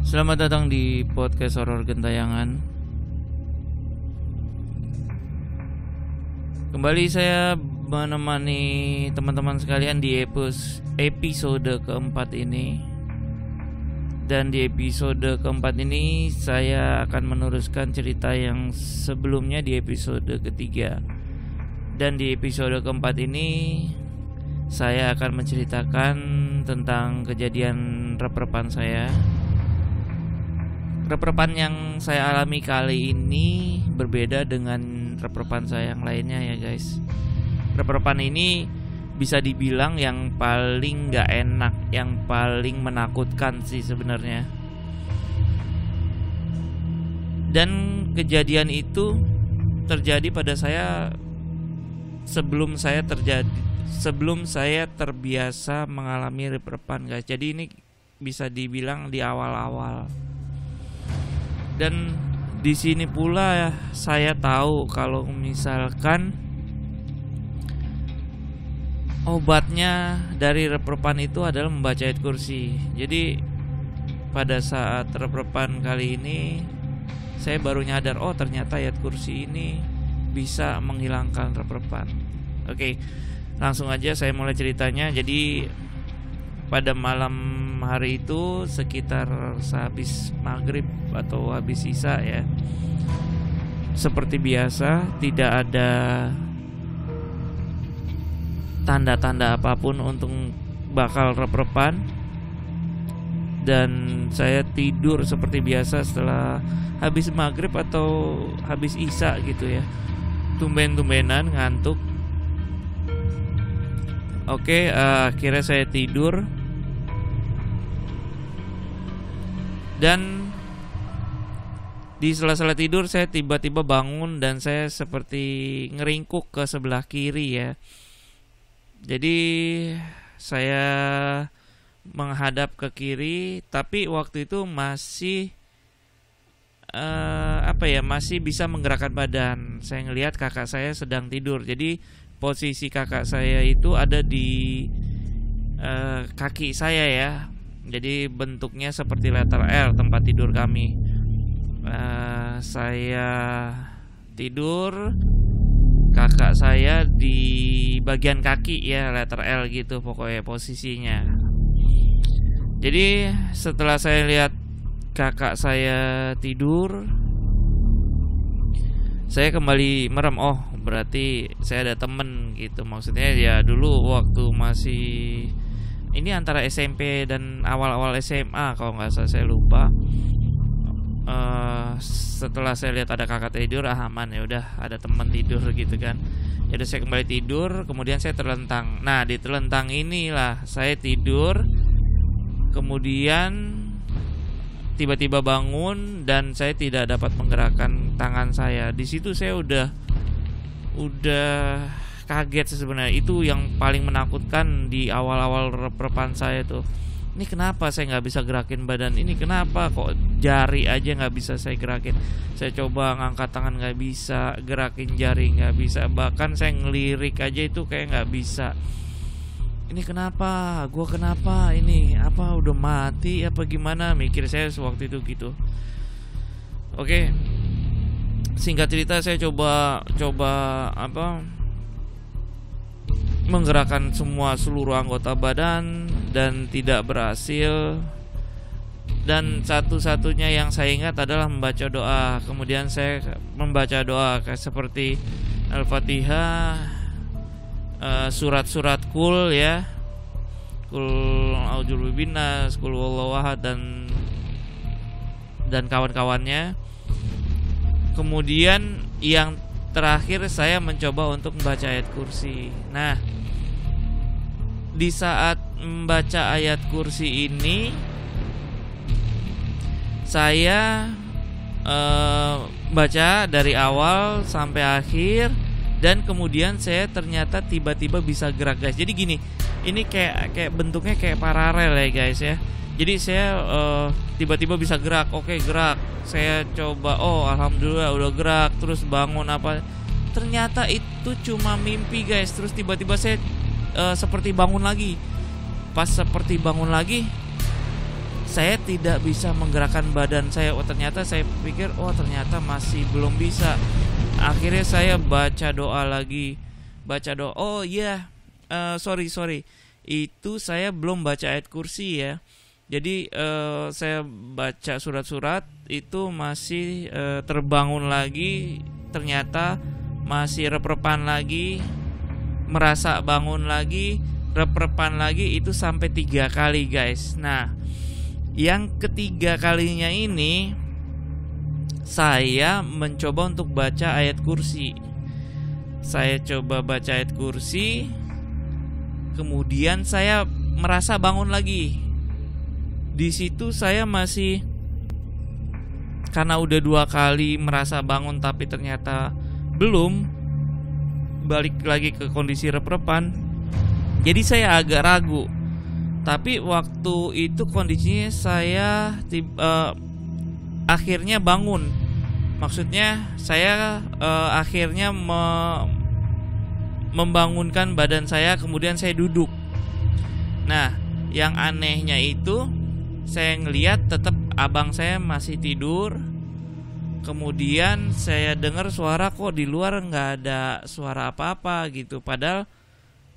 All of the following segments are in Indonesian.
Selamat datang di podcast horor gentayangan. Kembali saya menemani teman-teman sekalian di episode keempat ini. Dan di episode keempat ini saya akan meneruskan cerita yang sebelumnya di episode ketiga. Dan di episode keempat ini saya akan menceritakan tentang kejadian rep-repan saya. Rep-repan yang saya alami kali ini berbeda dengan rep-repan saya yang lainnya ya guys. Rep-repan ini bisa dibilang yang paling gak enak, yang paling menakutkan sih sebenarnya. Dan kejadian itu terjadi pada saya sebelum saya terbiasa mengalami rep-repan guys. Jadi ini bisa dibilang di awal-awal. Dan di sini pula saya tahu kalau misalkan obatnya dari rep-repan itu adalah membaca ayat kursi. Jadi pada saat rep-repan kali ini saya baru nyadar, oh ternyata ayat kursi ini bisa menghilangkan rep-repan. Oke, langsung aja saya mulai ceritanya. Jadi pada malam hari itu sekitar sehabis maghrib atau habis isya ya, seperti biasa tidak ada tanda-tanda apapun untuk bakal rep-repan. Dan saya tidur seperti biasa setelah habis maghrib atau habis isya gitu ya, tumben-tumbenan ngantuk. Oke, akhirnya saya tidur. Dan di sela-sela tidur saya tiba-tiba bangun dan saya seperti ngeringkuk ke sebelah kiri ya. Jadi saya menghadap ke kiri, tapi waktu itu masih masih bisa menggerakkan badan. Saya ngelihat kakak saya sedang tidur. Jadi posisi kakak saya itu ada di kaki saya ya. Jadi bentuknya seperti letter L tempat tidur kami. Saya tidur, kakak saya di bagian kaki ya, letter L gitu pokoknya posisinya. Jadi setelah saya lihat kakak saya tidur, saya kembali merem. Oh berarti saya ada temen gitu. Maksudnya ya dulu waktu masih ini antara SMP dan awal-awal SMA kalau nggak salah, saya lupa. Setelah saya lihat ada kakak tidur, aman ya udah ada teman tidur gitu kan. Ya udah saya kembali tidur, kemudian saya terlentang. Nah di terlentang inilah saya tidur, kemudian tiba-tiba bangun dan saya tidak dapat menggerakkan tangan saya. Di situ saya udah kaget sebenarnya. Itu yang paling menakutkan di awal-awal rep-repan saya tuh. Ini kenapa saya nggak bisa gerakin badan? Ini kenapa kok jari aja nggak bisa saya gerakin? Saya coba ngangkat tangan nggak bisa, gerakin jari nggak bisa, bahkan saya ngelirik aja itu kayak nggak bisa. Ini kenapa? Gua kenapa? Ini apa udah mati apa gimana? Mikir saya sewaktu itu gitu. Oke. Singkat cerita saya coba menggerakkan seluruh anggota badan dan tidak berhasil. Dan satu-satunya yang saya ingat adalah membaca doa. Kemudian saya membaca doa kayak seperti Al-Fatihah, surat-surat kul ya, kul a'udzu binnas, kul wallahu ahad dan kawan-kawannya. Kemudian yang terakhir saya mencoba untuk membaca ayat kursi. Nah, di saat membaca ayat kursi ini saya baca dari awal sampai akhir. Dan kemudian saya ternyata tiba-tiba bisa gerak guys. Jadi gini, ini kayak bentuknya kayak paralel ya guys ya. Jadi saya tiba-tiba bisa gerak. Oke gerak. Saya coba, oh alhamdulillah udah gerak. Terus bangun apa. Ternyata itu cuma mimpi guys. Terus tiba-tiba saya seperti bangun lagi. Pas seperti bangun lagi, saya tidak bisa menggerakkan badan saya. Oh ternyata saya pikir, oh ternyata masih belum bisa. Akhirnya saya baca doa lagi, baca doa. Oh iya, sorry, itu saya belum baca ayat kursi ya. Jadi saya baca surat-surat itu masih terbangun lagi. Ternyata masih rep-repan lagi, merasa bangun lagi, rep-repan lagi, itu sampai 3 kali guys. Nah, yang ketiga kalinya ini saya mencoba untuk baca ayat kursi. Saya coba baca ayat kursi, kemudian saya merasa bangun lagi. Di situ saya masih, karena udah 2 kali merasa bangun tapi ternyata belum, balik lagi ke kondisi rep-repan. Jadi saya agak ragu. Tapi waktu itu kondisinya saya akhirnya bangun. Maksudnya saya akhirnya membangunkan badan saya, kemudian saya duduk. Nah, yang anehnya itu saya ngelihat tetap abang saya masih tidur. Kemudian saya dengar suara, kok di luar nggak ada suara apa-apa gitu. Padahal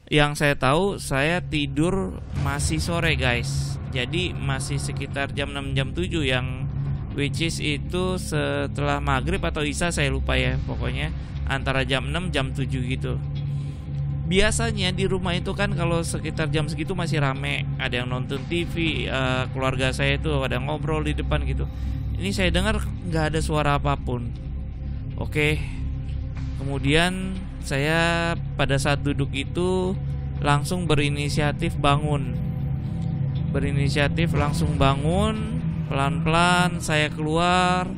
yang saya tahu saya tidur masih sore guys. Jadi masih sekitar jam 6 jam 7 yang which is itu setelah maghrib atau isya, saya lupa ya. Pokoknya antara jam 6 jam 7 gitu. Biasanya di rumah itu kan kalau sekitar jam segitu masih rame, ada yang nonton TV, keluarga saya itu ada ngobrol di depan gitu. Ini saya dengar nggak ada suara apapun. Oke. Kemudian saya pada saat duduk itu langsung berinisiatif bangun. Berinisiatif langsung bangun, pelan-pelan saya keluar,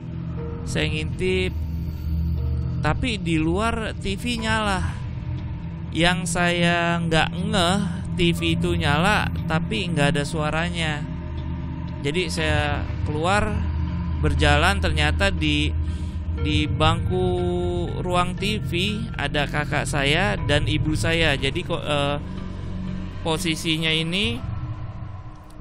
saya ngintip. Tapi di luar TV nyala. Yang saya nggak ngeh, TV itu nyala tapi nggak ada suaranya. Jadi saya keluar, berjalan, ternyata di bangku ruang TV ada kakak saya dan ibu saya. Jadi posisinya ini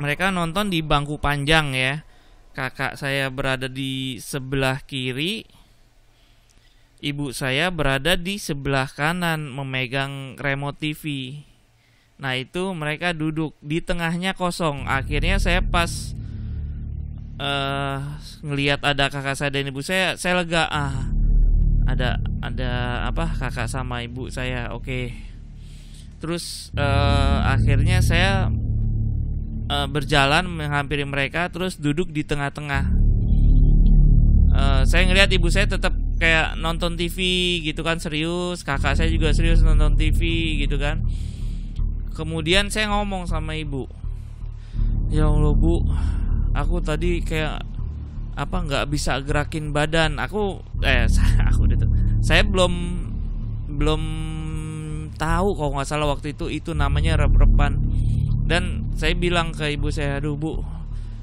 mereka nonton di bangku panjang ya. Kakak saya berada di sebelah kiri, ibu saya berada di sebelah kanan memegang remote TV. Nah itu mereka duduk, di tengahnya kosong. Akhirnya saya pas ngelihat ada kakak saya dan ibu saya lega. Ada apa, kakak sama ibu saya. Oke. Terus akhirnya saya berjalan menghampiri mereka, terus duduk di tengah-tengah. Saya ngelihat ibu saya tetap kayak nonton TV gitu kan, serius. Kakak saya juga serius nonton TV gitu kan. Kemudian saya ngomong sama ibu, ya Allah bu, aku tadi kayak apa nggak bisa gerakin badan. Saya belum tahu kalau nggak salah waktu itu namanya rep-repan. Dan saya bilang ke ibu saya, aduh bu,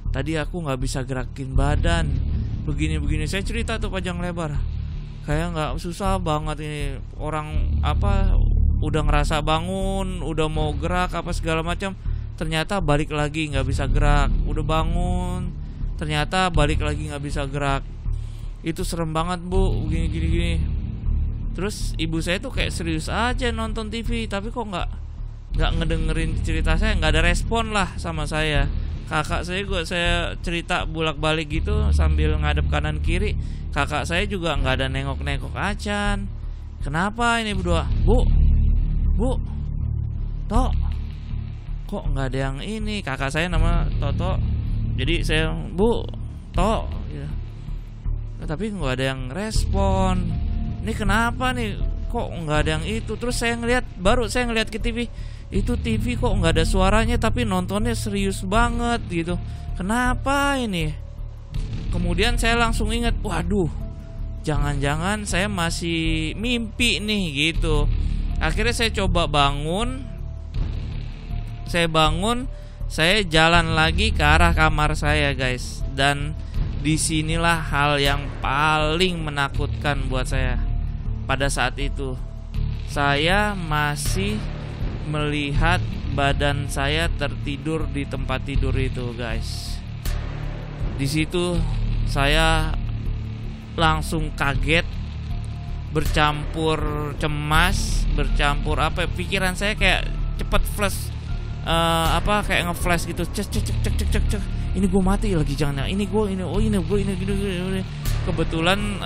tadi aku nggak bisa gerakin badan, begini. Saya cerita tuh panjang lebar, kayak nggak, susah banget ini, orang apa udah ngerasa bangun, udah mau gerak apa segala macam, ternyata balik lagi nggak bisa gerak. Udah bangun, ternyata balik lagi nggak bisa gerak. Itu serem banget bu, gini. Terus ibu saya tuh kayak serius aja nonton TV, tapi kok nggak ngedengerin cerita saya, nggak ada respon lah sama saya. Kakak saya juga, saya cerita bolak-balik gitu sambil ngadep kanan kiri, kakak saya juga nggak ada nengok-nengok acan. Kenapa ini berdua? Bu, Tok, kok nggak ada yang ini? Kakak saya nama Toto. Jadi saya, Bu, Tok, ya. Tapi nggak ada yang respon. Ini kenapa nih? Kok nggak ada yang itu? Terus saya ngeliat ke TV. Itu TV kok nggak ada suaranya, tapi nontonnya serius banget gitu. Kenapa ini? Kemudian saya langsung ingat, waduh, jangan-jangan saya masih mimpi nih gitu. Akhirnya saya coba bangun. Saya jalan lagi ke arah kamar saya, guys. Dan disinilah hal yang paling menakutkan buat saya. Pada saat itu saya masih melihat badan saya tertidur di tempat tidur itu, guys. Di situ saya langsung kaget, bercampur cemas, bercampur apa ya, pikiran saya kayak cepet flash, kayak nge-flash gitu, cek, ini gue mati lagi, jangan, ini gue gini. Kebetulan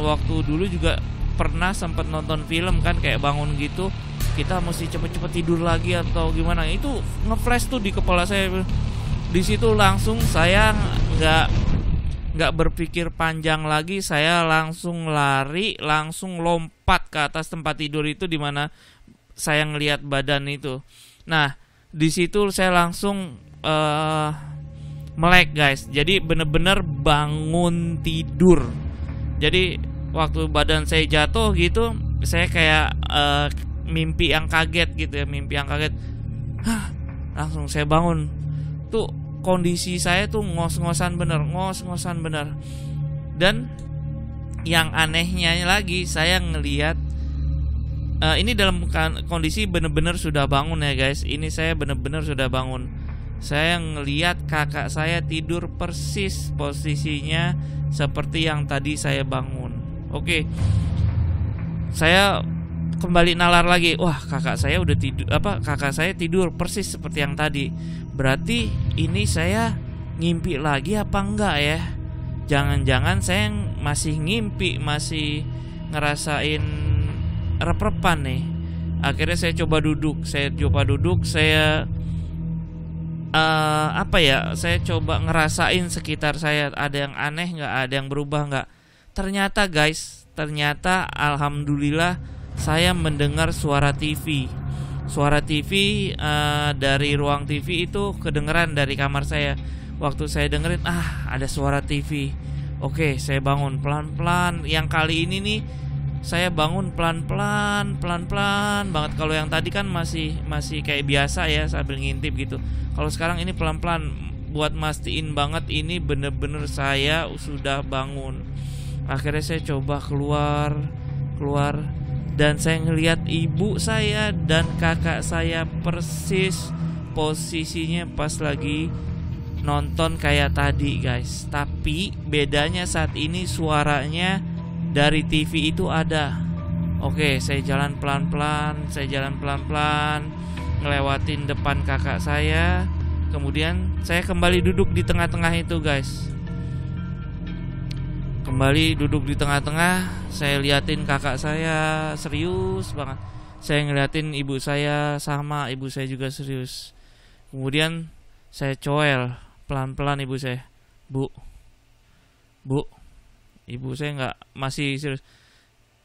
waktu dulu juga pernah sempat nonton film kan, kayak bangun gitu kita mesti cepet-cepet tidur lagi atau gimana, itu nge-flash tuh di kepala saya. Di situ langsung saya nggak berpikir panjang lagi, saya langsung lari, langsung lompat ke atas tempat tidur itu di mana saya ngelihat badan itu. Nah, di situ saya langsung melek guys. Jadi bener-bener bangun tidur. Jadi waktu badan saya jatuh gitu, saya kayak mimpi yang kaget gitu ya, mimpi yang kaget. Langsung saya bangun. Tuh kondisi saya tuh ngos-ngosan bener. Dan yang anehnya lagi, saya ngelihat ini dalam kondisi bener-bener sudah bangun ya guys. Ini saya bener-bener sudah bangun. Saya ngelihat kakak saya tidur persis posisinya seperti yang tadi saya bangun. Oke. Saya kembali nalar lagi. Wah, kakak saya udah tidur, kakak saya tidur persis seperti yang tadi. Berarti ini saya ngimpi lagi apa enggak ya? Jangan-jangan saya masih ngimpi, masih ngerasain rep-repan nih. Akhirnya saya coba duduk, saya saya coba ngerasain sekitar saya, ada yang aneh nggak, ada yang berubah nggak. Ternyata guys, alhamdulillah saya mendengar suara TV. Suara TV dari ruang TV itu kedengeran dari kamar saya. Waktu saya dengerin, ada suara TV. Oke, saya bangun pelan-pelan. Yang kali ini nih saya bangun pelan-pelan banget. Kalau yang tadi kan masih kayak biasa ya, sambil ngintip gitu. Kalau sekarang ini pelan-pelan, buat mastiin banget ini bener-bener saya sudah bangun. Akhirnya saya coba keluar, dan saya ngelihat ibu saya dan kakak saya persis posisinya pas lagi nonton kayak tadi guys. Tapi bedanya saat ini suaranya dari TV itu ada. Oke, saya jalan pelan-pelan, ngelewatin depan kakak saya. Kemudian saya kembali duduk di tengah-tengah itu guys. Kembali duduk di tengah-tengah, saya liatin kakak saya serius banget. Saya ngeliatin ibu saya, sama ibu saya juga serius. Kemudian saya coel pelan-pelan ibu saya. Bu, ibu saya nggak, masih serius.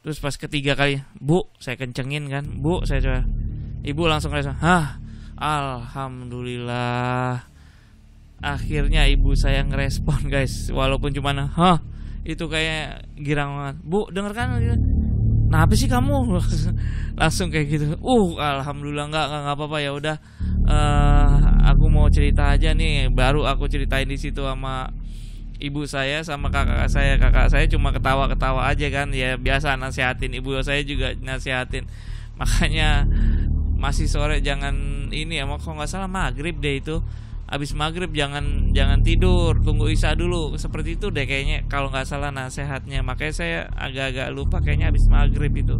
Terus pas ketiga kali, bu, saya kencengin kan, bu, saya coel. Ibu langsung ngerasa, alhamdulillah. Akhirnya ibu saya ngerespon guys, walaupun cuma itu kayak girang banget. Bu, denger kan? Nah, apa sih kamu? Langsung kayak gitu. Alhamdulillah nggak apa-apa, ya udah. Aku mau cerita aja nih. Baru aku ceritain di situ sama ibu saya sama kakak saya. Kakak saya cuma ketawa-ketawa aja kan. Ya biasa nasihatin, ibu saya juga nasihatin. Makanya masih sore jangan ini ya, kalau nggak salah maghrib deh itu. Abis maghrib jangan tidur, tunggu isya dulu, seperti itu deh kayaknya kalau nggak salah nasihatnya. Makanya saya agak-agak lupa, kayaknya abis maghrib itu.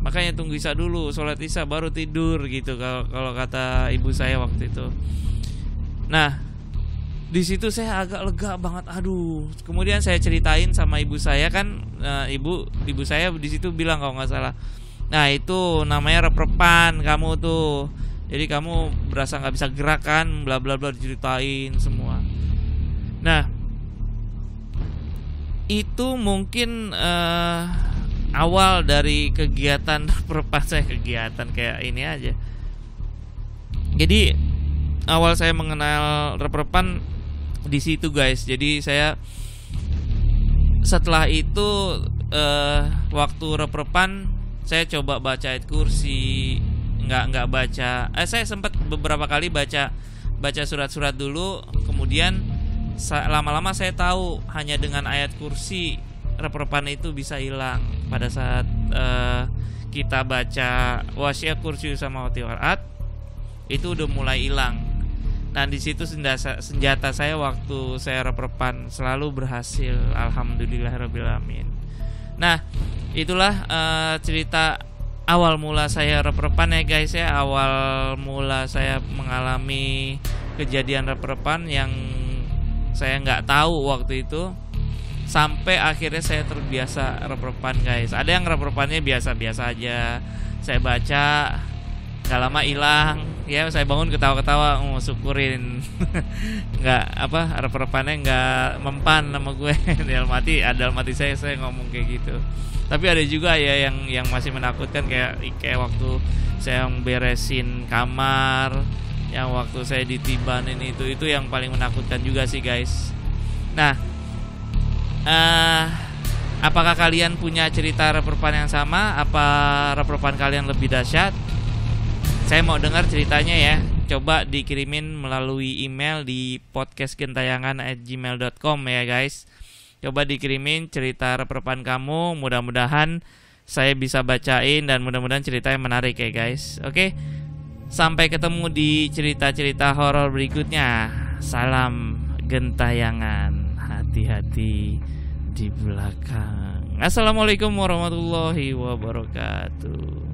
Makanya tunggu isya dulu, sholat isya baru tidur gitu kalau kata ibu saya waktu itu. Nah, di situ saya agak lega banget. Kemudian saya ceritain sama ibu saya kan, ibu saya di situ bilang kalau nggak salah, nah itu namanya rep-repan kamu tuh. Jadi kamu berasa nggak bisa gerak kan, bla bla bla, diceritain semua. Nah, itu mungkin awal dari kegiatan rep-repan saya, kegiatan kayak ini aja. Jadi awal saya mengenal rep-repan di situ guys. Jadi saya setelah itu waktu rep-repan saya coba baca ayat kursi. Nggak baca. Saya sempat beberapa kali baca surat-surat dulu. Kemudian lama-lama saya tahu hanya dengan ayat kursi rep-repan itu bisa hilang. Pada saat kita baca wasiat kursi sama wati warat, itu udah mulai hilang. Nah di situ senjata saya waktu saya rep-repan selalu berhasil, alhamdulillahirobbilalamin. Nah itulah cerita awal mula saya rep-repan ya guys ya. Awal mula saya mengalami kejadian rep-repan yang saya nggak tahu waktu itu, sampai akhirnya saya terbiasa rep-repan guys. Ada yang rep-repannya biasa-biasa aja, saya baca gak lama hilang, ya saya bangun ketawa-ketawa, syukurin nggak apa rep-repannya nggak mempan sama gue. Dalam hati saya ngomong kayak gitu. Tapi ada juga ya yang masih menakutkan, kayak waktu saya beresin kamar, yang waktu saya ditibanin itu yang paling menakutkan juga sih guys. Nah apakah kalian punya cerita rep-repan yang sama? Apa rep-repan kalian lebih dahsyat? Saya mau dengar ceritanya ya. Coba dikirimin melalui email di podcastgentayangan@gmail.com ya guys. Coba dikirimin cerita rep-repan kamu. Mudah-mudahan saya bisa bacain dan mudah-mudahan ceritanya menarik ya guys. Oke, sampai ketemu di cerita-cerita horor berikutnya. Salam gentayangan, hati-hati di belakang. Assalamualaikum warahmatullahi wabarakatuh.